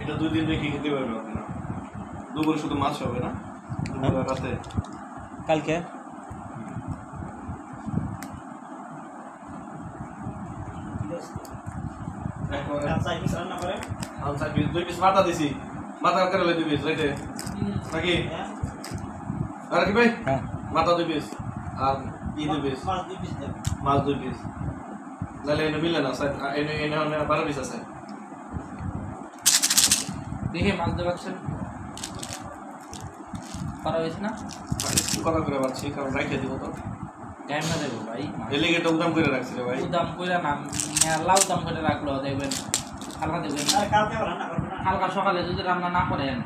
এটা 2 দিন রেখে খেতে পারবে আপনারা। দুপুরে শুধু মাছ হবে না, দুপুরে রাতে কালকে দুই পিস মাথা দিছি, মাথা করে 2 পিস রাইতে নাকি আর কি ভাই? হ্যাঁ মাথা 2 পিস আর 2 পিস মাছ 2 পিস নালে এনে মিলে না স্যার, এনে 12 পিস আছে। দেখে মাছ দেবাচ্ছেন করা হয়েছে না? একটু কথা করে পাচ্ছি কারণ রাইখে দিব তো টাইম না দেবো ভাই, এলিগেট উদাম করে রাখছি রে ভাই। দাম করে না লাউ দাম করে রাখলো দেখবেন হালকা দেখবেন, হালকা সকালে যদি রান্না না করেন